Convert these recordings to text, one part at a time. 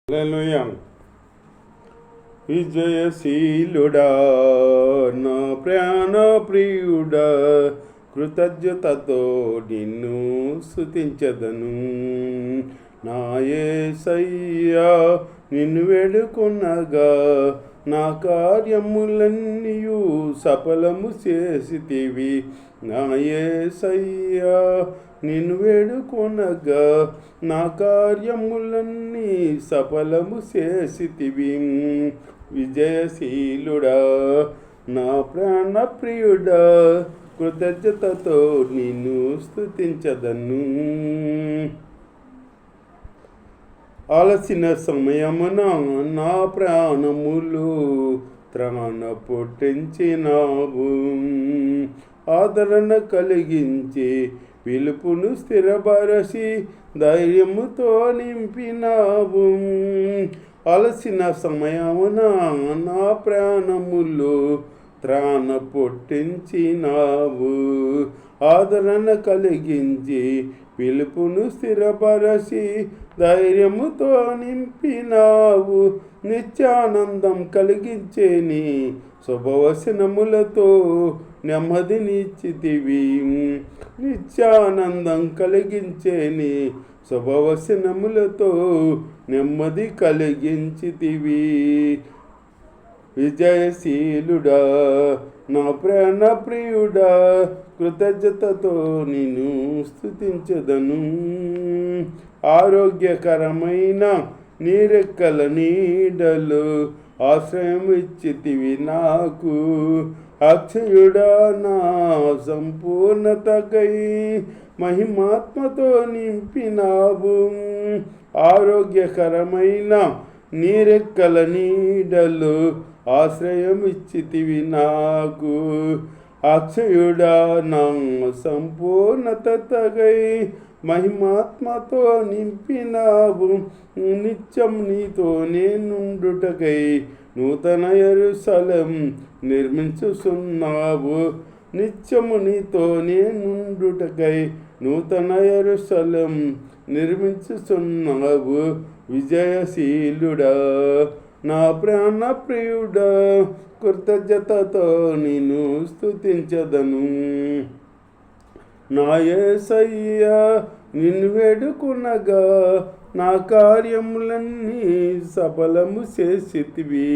హల్లెలూయా. విజయశీలుడా నా ప్రాణ ప్రియుడా, కృతజ్ఞతతో నిన్ను స్తుతించెదను. నా యేసయ్యా నిన్ను వేడుకొనగా, నా కార్యములన్నీయు సఫలము చేసితివి. నా యేసయ్యా నిన్ను వేడుకొనగా, నా కార్యములన్నీ సఫలము చేసితివి. విజయశీలుడా నా ప్రాణ ప్రియుడా, కృతజ్ఞతతో నిన్ను స్తుతించెదను. అలసిన సమయమున నా ప్రాణములు త్రాణ పుట్టించినావు. ఆదరణ కలిగించి పిలుపును స్థిరపరచి ధైర్యముతో నింపినావు. అలసిన సమయమున నా ప్రాణములు త్రాణ పుట్టించినావు. ఆదరణ కలిగించి పిలుపును స్థిరపరచి ధైర్యముతో నింపినావు. నిత్యానందం కలిగించే నీ శుభవచనములతో నెమ్మదినిచ్చితివి. నిత్యానందం కలిగించే నీ శుభవచనములతో నెమ్మది కలిగించితివి. విజయశీలుడా నా ప్రాణ ప్రియుడా, కృతజ్ఞతతో నిన్ను స్తుతించెదను. ఆరోగ్యకరమైన నీరెక్కల నీడలు ఆశ్రయం ఇచ్చితివి నాకు. అక్షయుడా నా సంపూర్ణతకై మహిమాత్మతో నింపినావు. ఆరోగ్యకరమైన నీరెక్కల నీడలు ఆశ్రయం ఇచ్చితివి నాకు. అక్షయుడా నా సంపూర్ణతకై మహిమాత్మతో నింపినావు. నిత్యం నీతో నేనుండుటకై నూతన యెరూషలేం నిర్మించుచున్నావు. నిత్యము నీతో నేనుండుటకై నూతన యెరూషలేం నిర్మించుచున్నావు. విజయశీలుడా నా ప్రాణ ప్రియుడా, కృతజ్ఞతతో నిన్ను స్తుతించెదను. నా యేసయ్యా నిన్ను వేడుకొనగా, నా కార్యములన్నీ సఫలము చేసితివి.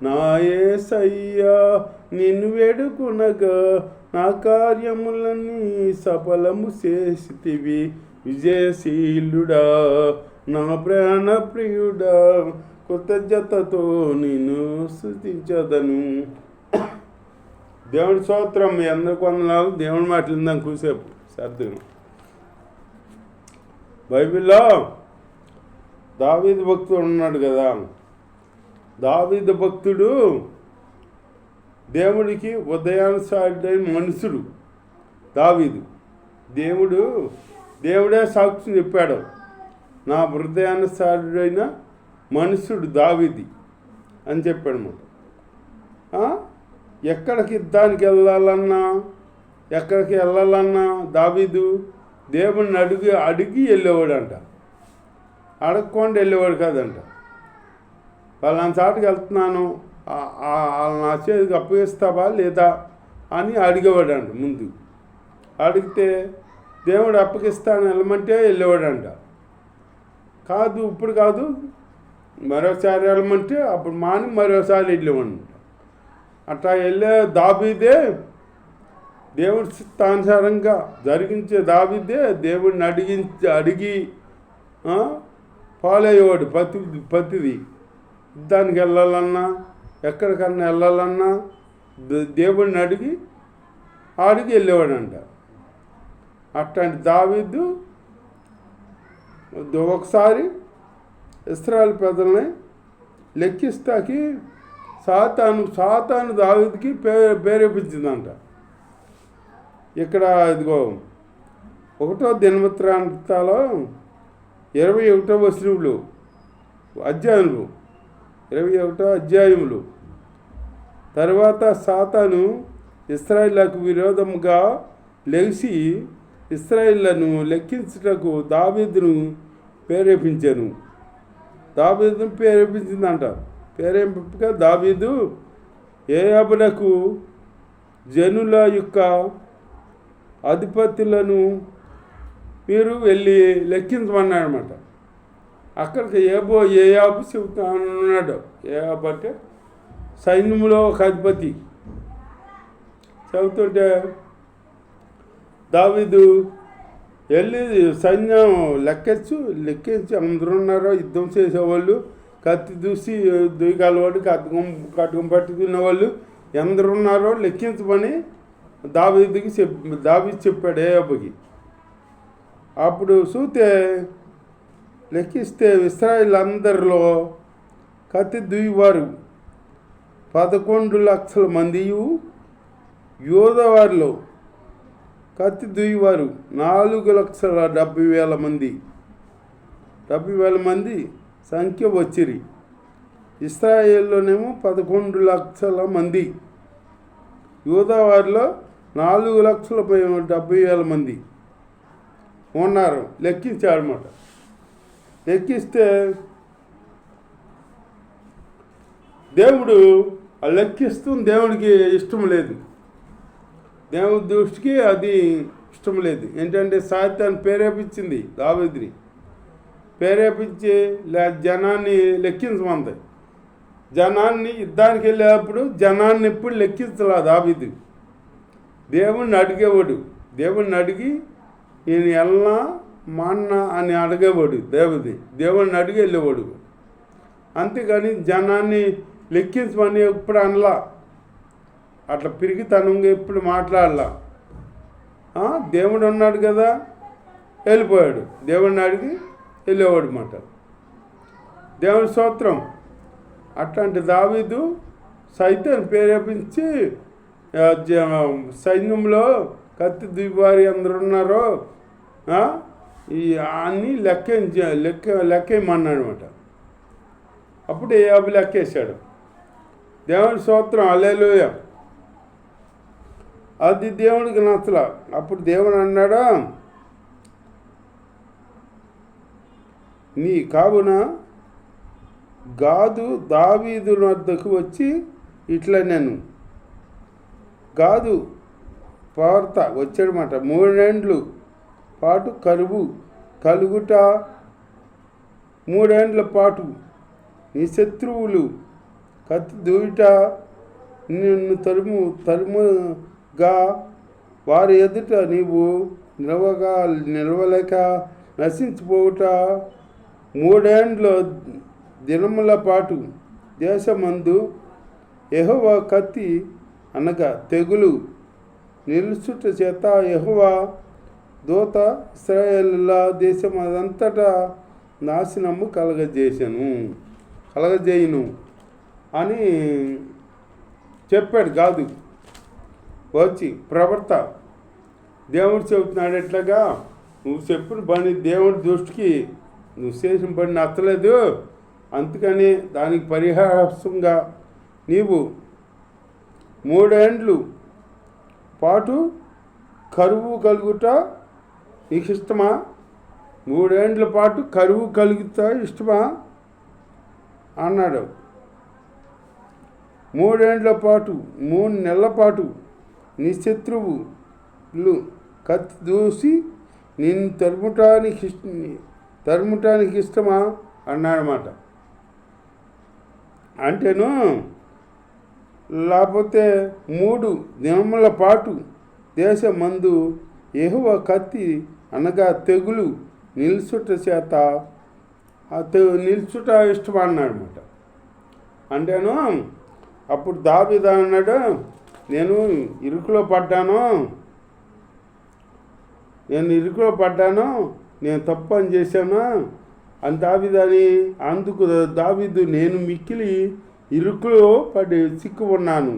నా యేసయ్యా నిన్ను వేడుకొనగా, నా కార్యములన్నీ సఫలము చేసితివి. విజయశీలుడా నా ప్రాణ ప్రియుడా, కృతజ్ఞతతో నిన్ను స్తుతించెదను. దేవుడి స్తోత్రం. మీ అందరికి వందనాలు. దేవుడి మాటలు ఇందాక కూసేపు సర్దును. బైబిల్లో దావీదు భక్తుడు ఉన్నాడు కదా. దావీదు భక్తుడు దేవుడికి ఉదయానుసారుడైన మనుషుడు. దావీదు దేవుడే సాక్షి చెప్పాడు, నా హృదయానుసారుడైన మనుషుడు దావీది అని చెప్పాడు మాట. ఎక్కడికి యుద్ధానికి వెళ్ళాలన్నా దావీదు దేవుడిని అడిగి వెళ్ళేవాడంట. అడగకుండా వెళ్ళేవాడు కాదంట. వాళ్ళని చాటుకు వెళ్తున్నాను, వాళ్ళని నా చేతికి అప్పగిస్తావా లేదా అని అడిగేవాడంట. ముందు అడిగితే దేవుడు అప్పగిస్తాను వెళ్ళమంటే వెళ్ళేవాడంట. కాదు ఇప్పుడు కాదు మరోసారి వెళ్ళమంటే అప్పుడు మాని మరోసారి వెళ్ళేవాడంట. అట్లా వెళ్ళే దావీదే దేవుడి చిత్తానుసారంగా జరిగించే దావీదే దేవుడిని అడిగి ఫాలో అయ్యేవాడు. ప్రతిది యుద్ధానికి వెళ్ళాలన్నా ఎక్కడికన్నా వెళ్ళాలన్నా దేవుడిని అడిగి వెళ్ళేవాడంట. అట్లాంటి దావీదు ఒకసారి ఇశ్రాయేలు పెద్దల్ని లెక్కిస్తాకి సాతాను దావీదుకి ప్రేరేపించిందంట. ఇక్కడ ఇదిగో 1వ దినవృత్తాంతాలో 21వ అధ్యాయములు తర్వాత సాతాను ఇశ్రాయేలుకు విరోధముగా లేచి ఇశ్రాయేలును లెక్కించుటకు దావీదును ప్రేరేపించెను. దావీదును ప్రేరేపించిందంట. ప్రేరేపింపగా దావీదు యోవాబునకు జనుల యొక్క అధిపతులను మీరు వెళ్ళి లెక్కించమన్నాడనమాట. అక్కడికి యోవాబు చెబుతానన్నాడు. యోవాబు అంటే సైన్యంలో ఒక అధిపతి. చెబుతుంటే దావీదు వెళ్ళి సైన్యం లెక్కించి అందరూ ఉన్నారో యుద్ధం చేసేవాళ్ళు, కత్తి దూసి దుయ్యగలవాడు, కట్టుకం పట్టుకున్న వాళ్ళు ఎందరు ఉన్నారో లెక్కించమని దావీదు చెప్పాడు యోవాబుకి. అప్పుడు చూస్తే లెక్కిస్తే ఇశ్రాయేలు అందరిలో కత్తి దుయ్యవారు 11 లక్షల మందియు, యోధావారిలో కత్తి దుయ్యవారు 4,70,000 మంది. 70,000 మంది సంఖ్య వచ్చిరి. ఇశ్రాయేల్లోనేమో 11 లక్షల మంది, యోధావారిలో 4,70,000 మంది ఉన్నారు. లెక్కించాడనమాట. లెక్కిస్తే దేవుడు దేవుడికి ఇష్టం లేదు. దేవుడి దృష్టికి అది ఇష్టం లేదు. ఏంటంటే సాతాను ప్రేరేపించింది దావీదుని. ప్రేరేపించి జనాన్ని లెక్కించమంది. జనాన్ని యుద్ధానికి వెళ్ళేటప్పుడు జనాన్ని ఎప్పుడు లెక్కించలా దావీదు. దేవుణ్ణి అడిగేవాడు. దేవుణ్ణి అడిగి ఈయన వెళ్ళా మాన్న అని అడిగేవాడు. దేవుణ్ణి అడిగి వెళ్ళేవాడు. అంతేగాని జనాన్ని లెక్కించమని ఎప్పుడు అనలా. అట్లా పిరిగితనంగా ఎప్పుడు మాట్లాడలా. దేవుడు ఉన్నాడు కదా, వెళ్ళిపోయాడు. దేవుడిని అడిగి వెళ్ళేవాడు మాట. దేవుని స్తోత్రం. అట్లాంటి దావీదు సైతాన్ని ప్రేరేపించి సైన్యంలో కత్తి దుయ్యవారి అందరు ఉన్నారో అన్నీ లెక్కేయమన్నాడు అనమాట. అప్పుడు యోవాబు లెక్కేశాడు. దేవుని స్తోత్రం. హల్లెలూయ. అది దేవుడికి నచ్చల. అప్పుడు దేవుడు అన్నాడా, నీ కావున గాదు దావీదు వద్దకు వచ్చి ఇట్లా నేను గాదు వార్త వచ్చాడనమాట. 3 ఏండ్లు పాటు కరువు కలుగుట, 3 ఏండ్ల పాటు నీ శత్రువులు కత్తి దూయుట, నిన్ను తరుముగా వారి ఎదుట నీవు నిలవలేక నశించిపోవుట, 3 ఏండ్ల దినముల పాటు దేశమందు యెహోవా కత్తి అనగా తెగులు నిలుచుట చేత యెహోవా దూత ఇశ్రాయేలుల దేశం అదంతటా నాశనము కలగజేయును అని చెప్పాడు. కాదు వచ్చి ప్రవర్త దేవుడు చెబుతున్నాడు. ఎట్లాగా నువ్వు చెప్పిన పని దేవుడి దృష్టికి నువ్వు చేసిన పని నచ్చలేదు, అందుకని దానికి పరిహాసంగా నీవు 3 ఏండ్లు పాటు కరువు కలుగుట నీకు ఇష్టమా? 3 ఏండ్ల పాటు కరువు కలుగుతా ఇష్టమా అన్నాడు. 3 ఏండ్ల పాటు 3 నెలల పాటు నీ శత్రువులు కత్తి దూసి నిన్ను తరుముటానికి ఇష్టమా అన్నాడన్నమాట. అంటేను లేకపోతే 3 దినముల పాటు దేశమందు యెహోవా కత్తి అనగా తెగులు నిలుచుట చేత నిలుచుట ఇష్టం అన్నాడనమాట. అంటేను అప్పుడు దావీదు అన్నాడు, నేను ఇరుకులో పడ్డాను, నేను తప్పు అని చేశాను అని అందుకు దావీదు నేను మిక్కిలి ఇరుకులో పడి చిక్కు ఉన్నాను.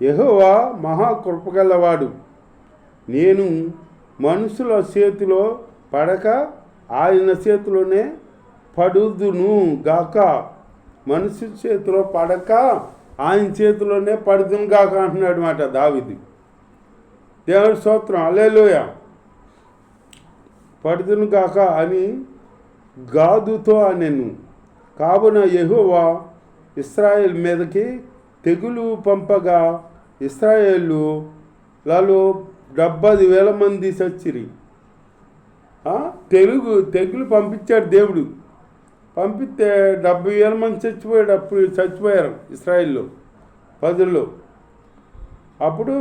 యెహోవా మహాకృపగలవాడు, నేను మనుషుల చేతిలో పడక ఆయన చేతిలోనే పడుదును గాక. మనుషుల చేతిలో పడక ఆయన చేతిలోనే పడుదును గాక అంటున్నాడు మాట దావీదు. దేవుని స్తోత్రం. హల్లెలూయ. పడుదును గాక అని గాదుతో అనెను. కావున యెహోవా ఇశ్రాయేలు మీదకి తెగులు పంపగా ఇశ్రాయేలులలో 70,000 మంది చచ్చిరి. తెగులు పంపించాడు దేవుడు. పంపిస్తే 70,000 మంది చచ్చిపోయాడు. అప్పుడు చచ్చిపోయారు ఇశ్రాయేల్లో ప్రజల్లో. అప్పుడు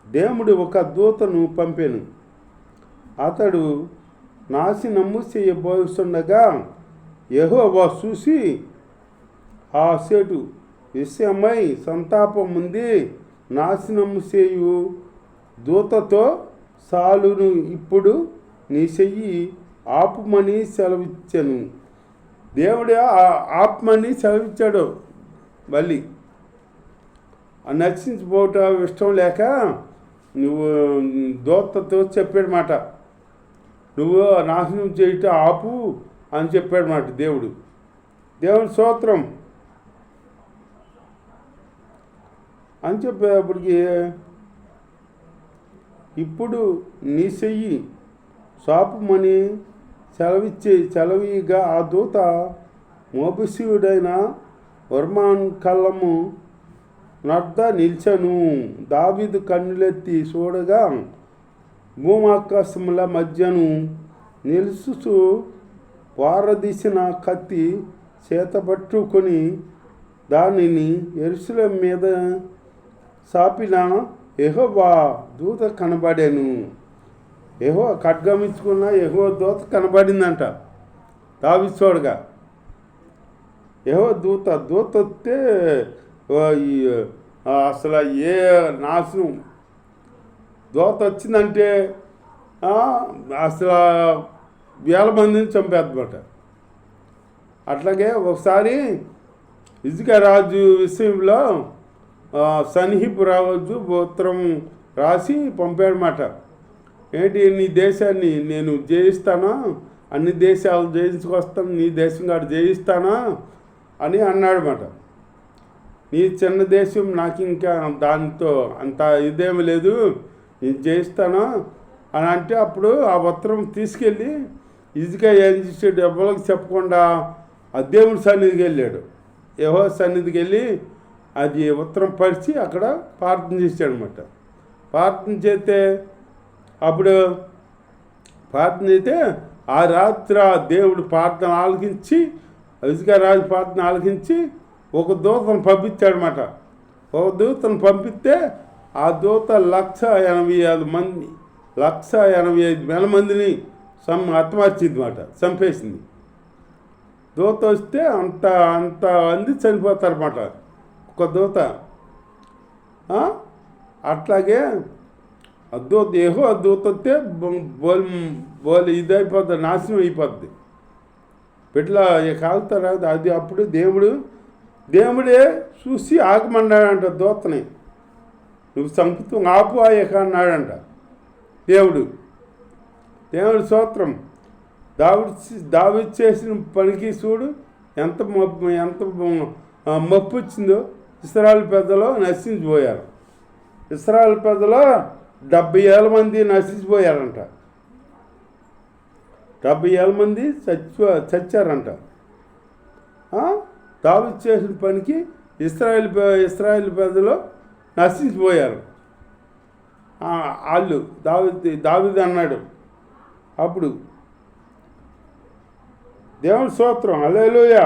దేవుడు ఒక దూతను పంపాను. అతడు నాశనము చేయబోతుండగా యెహోవా చూసి ఆ చెట్టు విషయమై సంతాపం ఉంది, నాశనము చేయు దూతతో సాలును, ఇప్పుడు నీ చెయ్యి ఆపుమని సెలవిచ్చాను. దేవుడే ఆపమని సెలవిచ్చాడు. మళ్ళీ నశించిపోవటం ఇష్టం లేక నువ్వు దూతతో చెప్పాడు మాట, నువ్వు నాశనం చేయటం ఆపు అని చెప్పాడు మాట దేవుడు. దేవుని స్తోత్రం అని చెప్పేటప్పటికి ఇప్పుడు నీ చెయ్యి సాపుమని సెలవిగా ఆ దూత మోబిసీయుడైన వర్మాన్ కళ్ళము నద్ద నిల్చను. దావీదు కన్నులెత్తి చూడగా భూమాకాశముల మధ్యను నిలుచుచు వారదీసిన కత్తి చేతబట్టుకొని దానిని యెరూషలేం మీద సాపిన యెహోవా దూత కనబడాను. యెహోవా ఖడ్గమించుకున్న యెహోవా దూత కనబడిందంట దావీదు చూడగా. యెహోవా దూత వస్తే అసలు ఏ నాశనం దూత వచ్చిందంటే అసలు 1,000 మందిని చంపేద్దమాట. అట్లాగే ఒకసారి హిజ్కియా రాజు విషయంలో సన్హెరీబు రాజు ఉత్తరం రాసి పంపాడన్నమాట. ఏంటి, నీ దేశాన్ని నేను జయిస్తానా, అన్ని దేశాలు జయించుకొస్తాను, నీ దేశం కాదు జయిస్తానా అని అన్నాడన్నమాట. నీ చిన్న దేశం నాకు ఇంకా దానితో అంత ఇదేమి లేదు, నేను జయిస్తానా అని అంటే అప్పుడు ఆ ఉత్తరం తీసుకెళ్ళి హిజ్కియా ఏం చేసాడు, ఎవరికి చెప్పకుండా ఆ దేవుడి సన్నిధికి వెళ్ళాడు. యెహోవా సన్నిధికి వెళ్ళి అది ఉత్తరం పరిచి అక్కడ ప్రార్థన చేశాడు అనమాట. ప్రార్థన చేస్తే అప్పుడు ప్రార్థన అయితే ఆ రాత్రి దేవుడు ప్రార్థన ఆలకించి, హిజ్కియా రాజు ప్రార్థన ఆలకించి ఒక దూతను పంపించాడనమాట. ఒక దూతను పంపిస్తే ఆ దూత 1,85,000 మందిని హతమార్చింది మాట, చంపేసింది. దూత వస్తే అంత మంది చనిపోతారన్నమాట ఒక దూత. అట్లాగే దూత యెహోవా దూత వస్తే బోల్ ఇదైపోద్ది, నాశనం అయిపోద్ది. పెట్లా కాలుతారా అది. అప్పుడు దేవుడే చూసి ఆగమన్నాడంట దూతని, నువ్వు చంపుతూ ఆపు ఆయక అన్నాడంట దేవుడు. స్తోత్రం. దావీదు చేసిన పనికి చూడు ఎంత మప్పు వచ్చిందో. ఇశ్రాయేలు పెద్దలు నశించిపోయారు. ఇశ్రాయేలు పెద్దలు 70,000 మంది నశించిపోయారంట. 70,000 మంది చచ్చారంట. దావీదు చేసిన పనికి ఇశ్రాయేలు పెద్దలు నశించిపోయారు. వాళ్ళు దావీదు అన్నాడు అప్పుడు, దేవుని స్తోత్రం, హల్లెలూయా.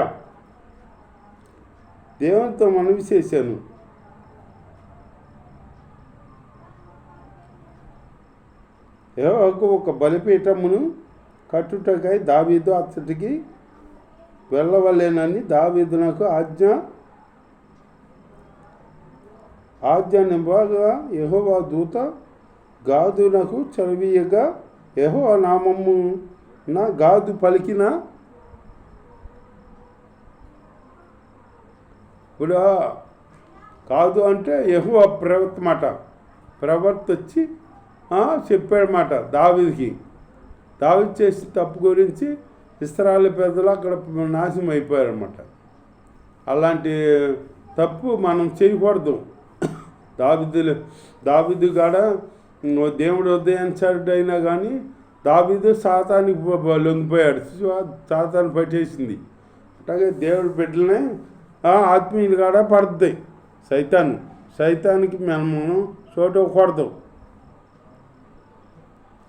దేవునితో మనవి చేశాను, యెహోవాకు ఒక బలిపీఠమును కట్టుటకై దావీదు అతడికి వెళ్ళవలేనని దావీదు నాకు ఆజ్ఞనివ్వగా యెహోవా దూత గాదునకు చదివియగా యెహోవా నామము నా గాదు పలికిన. ఇప్పుడు కాదు అంటే యెహోవా ప్రవక్త మాట, ప్రవక్త వచ్చి చెప్పాడన్నమాట దావీదుకి. దావీదు చేసిన తప్పు గురించి ఇశ్రాయేలు పెద్దలు అక్కడ నాశనం అయిపోయారన్నమాట. అలాంటి తప్పు మనం చేయకూడదు. దావీదు కాడ దేవుడు ఉదయించాడైనా కానీ దావీదు సాతానికి లొంగిపోయాడు, సాతాను పట్టేసింది. అట్లాగే దేవుడి బిడ్డలనే ఆత్మీయులు కూడా పడుతుంది సైతానికి మనము చోటు కొడతాం.